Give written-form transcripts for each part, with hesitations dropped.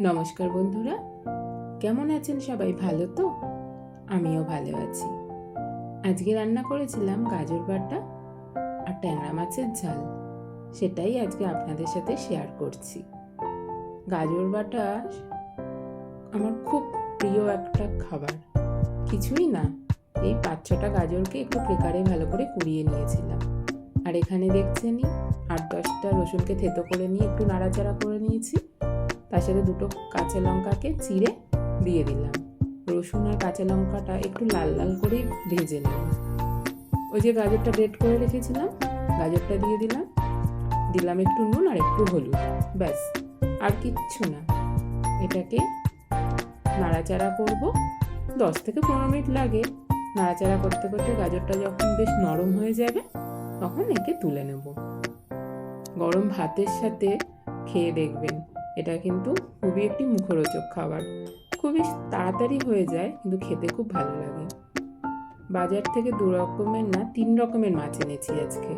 নমস্কার বন্ধুরা, কেমন আছেন সবাই? ভালো তো? আমিও ভালো আছি। আজকে রান্না করেছিলাম গাজর বাটা আর ট্যাংরা মাছের ঝাল। সেটাই আজকে আপনাদের সাথে শেয়ার করছি। গাজর বাটা আমার খুব প্রিয় একটা খাবার। কিছুই না, এই 5-6টা গাজরকে একটু প্রেকারে ভালো করে কুড়িয়ে নিয়েছিলাম। আর এখানে দেখছেনই 8-10টা রসুনকে থেতো করে নিয়ে একটু নাড়াচাড়া করে নিয়েছি। তার সাথে 2টো কাঁচা লঙ্কাকে চিড়ে দিয়ে দিলাম। রসুন আর কাঁচা লঙ্কাটা একটু লাল লাল করেই ভেজে নেব। ওই যে গাজরটা গ্রেট করে রেখেছিলাম, গাজরটা দিয়ে দিলাম। দিলাম একটু নুন আর একটু হলুদ, ব্যাস, আর কিচ্ছু না। এটাকে নাড়াচাড়া করব। 10 থেকে 15 মিনিট লাগে নাড়াচাড়া করতে করতে। গাজরটা যখন বেশ নরম হয়ে যাবে তখন একে তুলে নেব। গরম ভাতের সাথে খেয়ে দেখবেন, এটা কিন্তু খুবই একটি মুখরোচক খাবার। খুবই তাড়াতাড়ি হয়ে যায়, কিন্তু খেতে খুব ভালো লাগে। বাজার থেকে 3 রকমের মাছ এনেছি আজকে।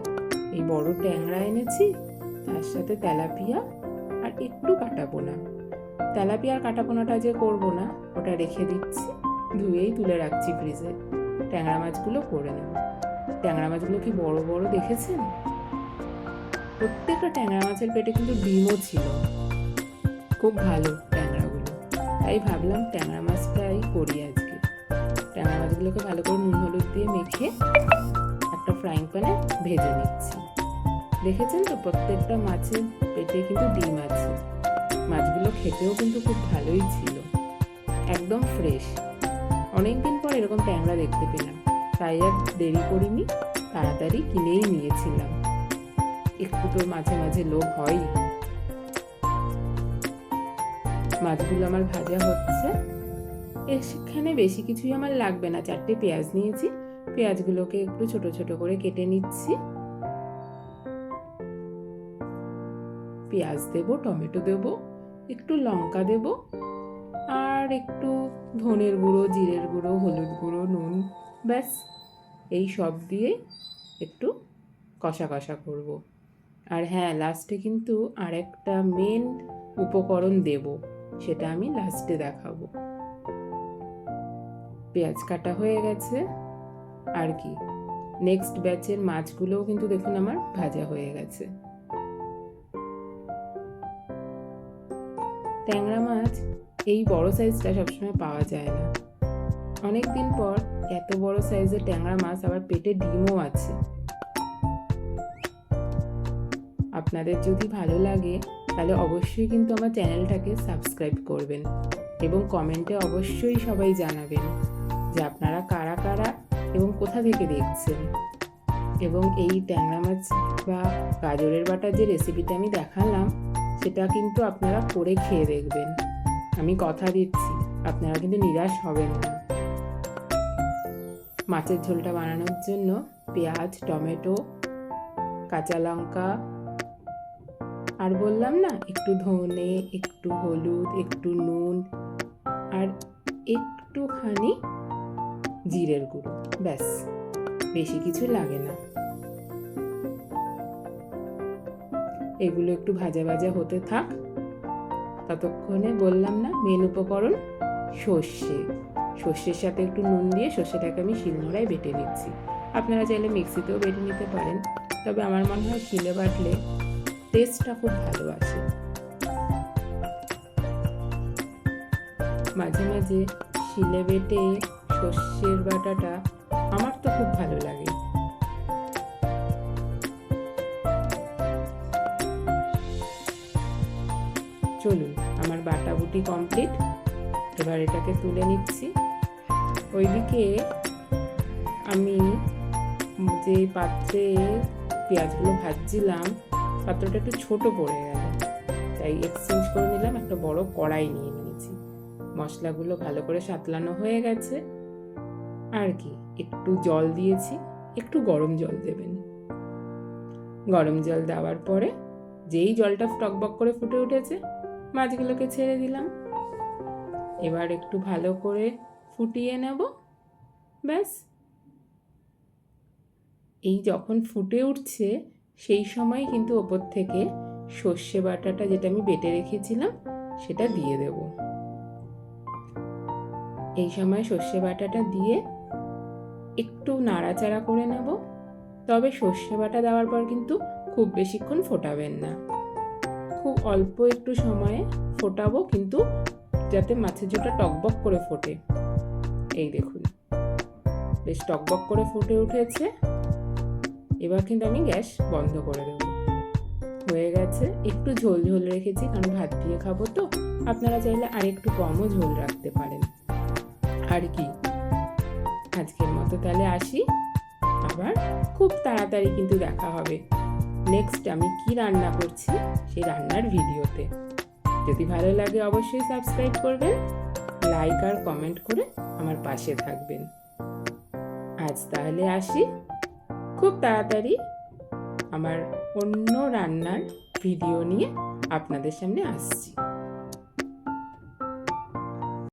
এই বড় ট্যাংরা এনেছি, তার সাথে তেলাপিয়া আর একটু কাটাপোনা। তেলাপিয়া আর কাটাপোনাটা যে করবো না, ওটা রেখে দিচ্ছি, ধুয়েই তুলে রাখছি ফ্রিজে। ট্যাংরা মাছগুলো করে নেব। ট্যাংরা মাছগুলো কি বড় বড় দেখেছেন? প্রত্যেকটা ট্যাংরা মাছের পেটে কিন্তু ডিমও ছিল। খুব ভালো ট্যাংরাগুলো, তাই ভাবলাম ট্যাংরা মাছটাই করি আজকে। ট্যাংরা মাছগুলোকে ভালো করে নুন হলুদ দিয়ে মেখে একটা ফ্রাইং প্যানে ভেজে নিচ্ছি। দেখেছেন তো, প্রত্যেকটা মাছের পেটে কিন্তু ডিম আছে। মাছগুলো খেতেও কিন্তু খুব ভালোই ছিল, একদম ফ্রেশ। অনেকদিন পর এরকম ট্যাংরা দেখতে পেলাম, তাই আর দেরি করিনি, তাড়াতাড়ি কিনেই নিয়েছিলাম। একটু তো মাঝে মাঝে লোভ হয়। মাছগুলো আমার ভাজা হচ্ছে। এখানে বেশি কিছুই আমার লাগবে না। 4টে পেঁয়াজ নিয়েছি, পেঁয়াজগুলোকে একটু ছোট ছোট করে কেটে নিচ্ছি। পেঁয়াজ দেব, টমেটো দেব, একটু লঙ্কা দেব, আর একটু ধনের গুঁড়ো, জিরের গুঁড়ো, হলুদ গুঁড়ো, নুন, ব্যাস। এই সব দিয়ে একটু কষা কষা করব। আর হ্যাঁ, লাস্টে কিন্তু আর একটা মেন উপকরণ দেব, সেটা আমি লাস্টে দেখাবো। পেঁয়াজ কাটা হয়ে গেছে। আর কি, নেক্সট ব্যাচের মাছগুলোও কিন্তু দেখুন আমার ভাজা হয়ে গেছে। ট্যাংরা মাছ এই বড় সাইজটা সবসময় পাওয়া যায় না। অনেক দিন পর এত বড় সাইজের ট্যাংরা মাছ, আবার পেটে ডিমও আছে। আপনাদের যদি ভালো লাগে তাহলে অবশ্যই কিন্তু আমার চ্যানেলটাকে সাবস্ক্রাইব করবেন এবং কমেন্টে অবশ্যই সবাই জানাবেন যে আপনারা কারা কারা এবং কোথা থেকে দেখছেন। এবং এই ট্যাংরা মাছ বা গাজরের বাটার যে রেসিপিটা আমি দেখালাম, সেটা কিন্তু আপনারা করে খেয়ে দেখবেন। আমি কথা দিচ্ছি, আপনারা কিন্তু নিরাশ হবেন না। মাছের ঝোলটা বানানোর জন্য পেঁয়াজ, টমেটো, কাঁচা লঙ্কা, আর বললাম না, একটু ধনে, একটু হলুদ, একটু নুন, আর একটুখানি জিরের গুঁড়ো, ব্যাস, বেশি কিছু লাগে না। এগুলো একটু ভাজা ভাজা হতে থাক। ততক্ষণে বললাম না, মেন উপকরণ সর্ষে। সর্ষের সাথে একটু নুন দিয়ে সর্ষেটাকে আমি শিলনোড়ায় বেটে নিচ্ছি। আপনারা চাইলে মিক্সিতেও বেটে নিতে পারেন, তবে আমার মনে হয় শিলে বাটলে টেস্টটা খুব ভালো আসে। মাঝে মাঝে শিলে বেটে সর্ষের বাটাটা আমার তো খুব ভালো লাগে। চলুন, আমার বাটাবুটি কমপ্লিট। এবার এটাকে তুলে নিচ্ছি। ওইদিকে আমি যে পাত্রে পেঁয়াজগুলো ভাজছিলাম, পাত্রটা একটু ছোট পড়ে গেল, তাই এক্সচেঞ্জ করে নিলাম, একটা বড় কড়াই নিয়ে নিয়েছি। মশলাগুলো ভালো করে সাঁতলানো হয়ে গেছে। আর কি, একটু জল দিয়েছি, একটু গরম জল দেবেন। গরম জল দেওয়ার পরে যেই জলটা টকবক করে ফুটে উঠেছে, মাছগুলোকে ছেড়ে দিলাম। এবার একটু ভালো করে ফুটিয়ে নেব, ব্যাস। এই যখন ফুটে উঠছে সেই সময় কিন্তু ওপর থেকে সর্ষে বাটাটা, যেটা আমি বেটে রেখেছিলাম, সেটা দিয়ে দেব। এই সময় সর্ষে বাটাটা দিয়ে একটু নাড়াচাড়া করে নেব। তবে সর্ষে বাটা দেওয়ার পর কিন্তু খুব বেশিক্ষণ ফোটাবেন না, খুব অল্প একটু সময়ে ফোটাবো, কিন্তু যাতে মাছের ঝোলটা টকবক করে ফোটে। এই দেখুন, বেশ টকবক করে ফুটে উঠেছে। এবার কিন্তু আমি গ্যাস বন্ধ করে দেবো। হয়ে গেছে। একটু ঝোল ঝোল রেখেছি, কারণ ভাত দিয়ে খাবো তো। আপনারা চাইলে আর একটু কমও ঝোল রাখতে পারেন। আর কি, আজকের মতো তাহলে আসি। আবার খুব তাড়াতাড়ি কিন্তু দেখা হবে নেক্সট আমি কি রান্না করছি সেই রান্নার ভিডিওতে। যদি ভালো লাগে অবশ্যই সাবস্ক্রাইব করবেন, লাইক আর কমেন্ট করে আমার পাশে থাকবেন। আজ তাহলে আসি, খুব তাড়াতাড়ি আমার অন্য রান্নার ভিডিও নিয়ে আপনাদের সামনে আসছি।